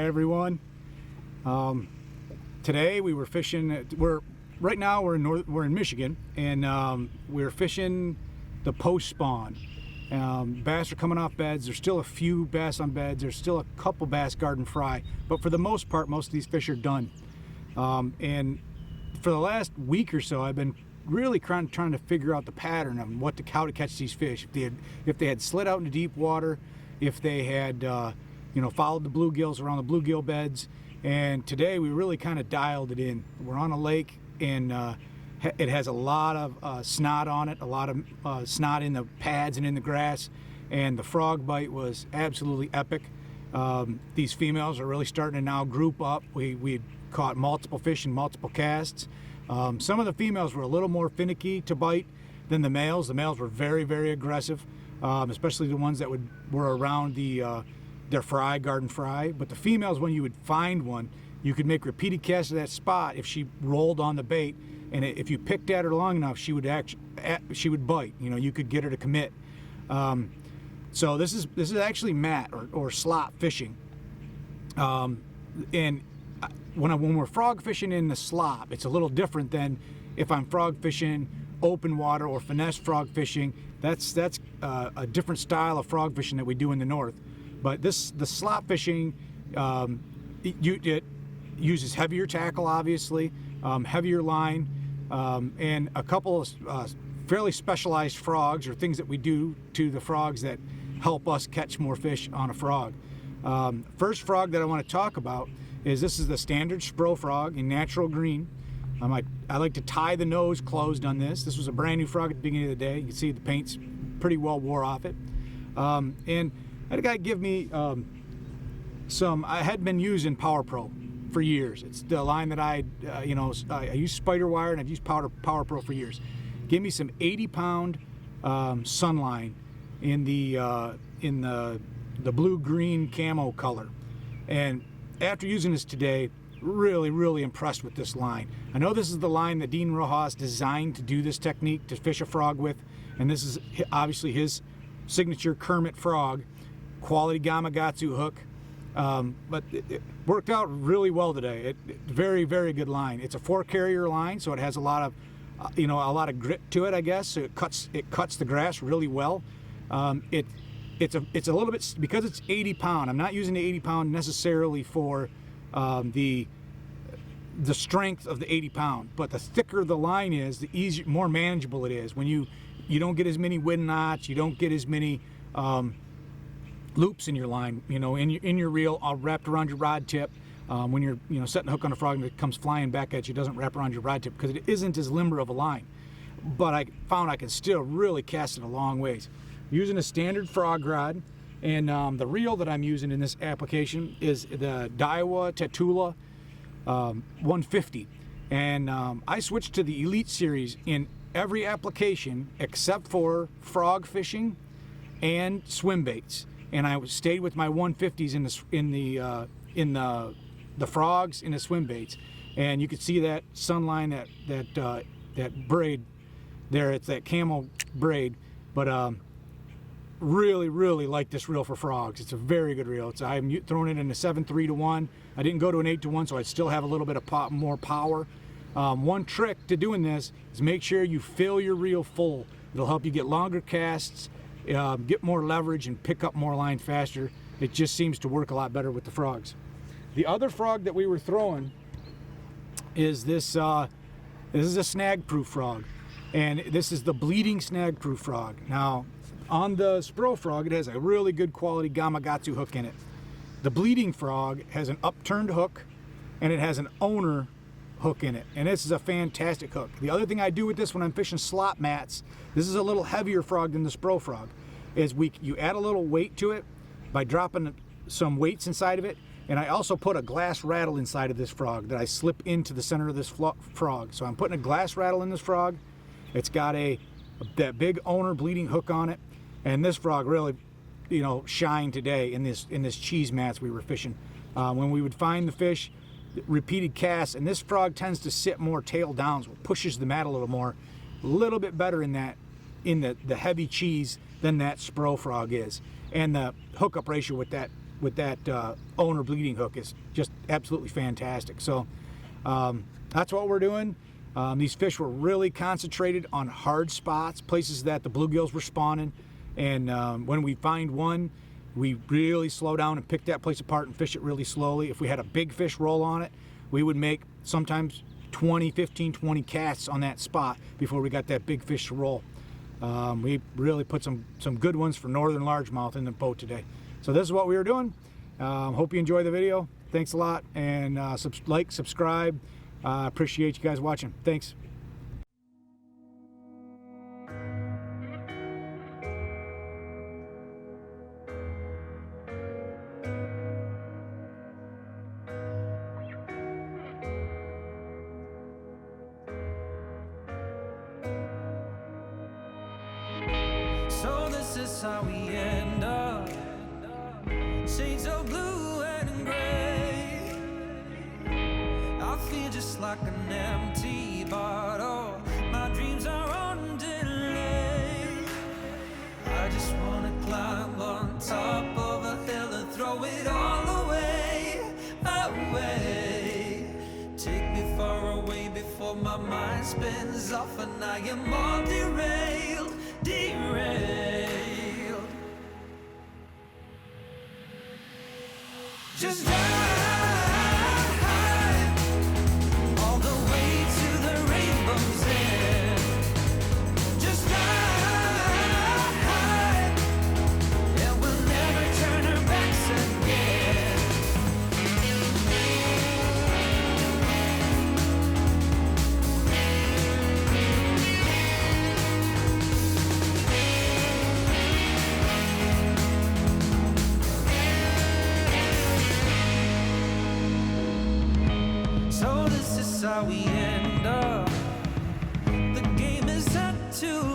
Hi everyone. Today we were fishing. Right now we're in Michigan, and we're fishing the post spawn. Bass are coming off beds. There's still a few bass on beds. There's still a couple bass garden fry, but for the most part, most of these fish are done. And for the last week or so, I've been really trying to figure out the pattern of how to catch these fish. If they had slid out into deep water, if they had followed the bluegills around the bluegill beds. And today we really kind of dialed it in. We're on a lake, and it has a lot of snot on it, a lot of snot in the pads and in the grass, and the frog bite was absolutely epic. These females are really starting to now group up. We caught multiple fish in multiple casts. Some of the females were a little more finicky to bite than the males. The males were very, very aggressive, especially the ones that were around their fry, garden fry. But the females, when you would find one, you could make repeated casts of that spot if she rolled on the bait, and if you picked at her long enough, she would bite. You could get her to commit. So this is actually mat or slop fishing, and when we're frog fishing in the slop, it's a little different than if I'm frog fishing open water or finesse frog fishing. That's a different style of frog fishing that we do in the north. But the slop fishing, it uses heavier tackle, obviously, heavier line, and a couple of fairly specialized frogs, or things that we do to the frogs that help us catch more fish on a frog. First frog that I want to talk about is the standard Spro frog in natural green. I like to tie the nose closed on this. This was a brand new frog at the beginning of the day. You can see the paint's pretty well wore off it. And I had a guy give me I had been using Power Pro for years. It's the line that I use Spider Wire, and I've used Power Pro for years. Give me some 80-pound Sunline in the blue-green camo color. And after using this today, really, really impressed with this line. I know this is the line that Dean Rojas designed to do this technique to fish a frog with, and this is obviously his signature Kermit frog, quality Gamakatsu hook. But it worked out really well today. Very, very good line. It's a 4-carrier line, so it has a lot of grit to it, I guess. So it cuts the grass really well. It's a little bit, because it's 80-pound. I'm not using the 80-pound necessarily for the strength of the 80-pound, but the thicker the line is, the easier, more manageable it is. When you don't get as many wind knots, you don't get as many loops in your line, in your reel, all wrapped around your rod tip. When you're setting a hook on a frog and it comes flying back at you, it doesn't wrap around your rod tip because it isn't as limber of a line. But I found I can still really cast it a long ways. Using a standard frog rod, and the reel that I'm using in this application is the Daiwa Tatula 150, and I switched to the Elite Series in every application except for frog fishing and swim baits, and I stayed with my 150s in the frogs and the swim baits. And you can see that Sunline, that braid there. It's that camel braid, but really, really like this reel for frogs. It's a very good reel. I'm throwing it in a 7.3-to-1. I didn't go to an 8-to-1, so I still have a little bit of more power. One trick to doing this is make sure you fill your reel full. It'll help you get longer casts, get more leverage, and pick up more line faster. It just seems to work a lot better with the frogs. The other frog that we were throwing is this. This is a snag-proof frog, and this is the bleeding snag-proof frog. Now, on the Spro frog, it has a really good quality Gamakatsu hook in it. The bleeding frog has an upturned hook, and it has an owner hook in it, and this is a fantastic hook. The other thing I do with this when I'm fishing slop mats, this is a little heavier frog than the Spro frog, is you add a little weight to it by dropping some weights inside of it, and I also put a glass rattle inside of this frog that I slip into the center of this frog. So I'm putting a glass rattle in this frog. It's got that big owner bleeding hook on it. And this frog really, shined today in this cheese mats we were fishing. When we would find the fish, repeated casts, and this frog tends to sit more tail down, so it pushes the mat a little bit better in the heavy cheese than that Spro frog is. And the hookup ratio with that with that owner bleeding hook is just absolutely fantastic. So that's what we're doing. These fish were really concentrated on hard spots, places that the bluegills were spawning, and when we find one, we really slow down and pick that place apart and fish it really slowly. If we had a big fish roll on it, we would make sometimes 15, 20 casts on that spot before we got that big fish to roll. We really put some good ones for northern largemouth in the boat today. So this is what we were doing. Hope you enjoy the video. Thanks a lot, and like, subscribe. Appreciate you guys watching. Thanks. So this is how we end up, shades of blue and gray. I feel just like an empty bottle, my dreams are on delay. I just wanna climb on top of a hill and throw it all away, away. Take me far away before my mind spins off and I am all derailed, derailed. Just drive all the way to the rainbow's end. Just drive, and we'll never turn our backs again. So this is how we end up. The game is set to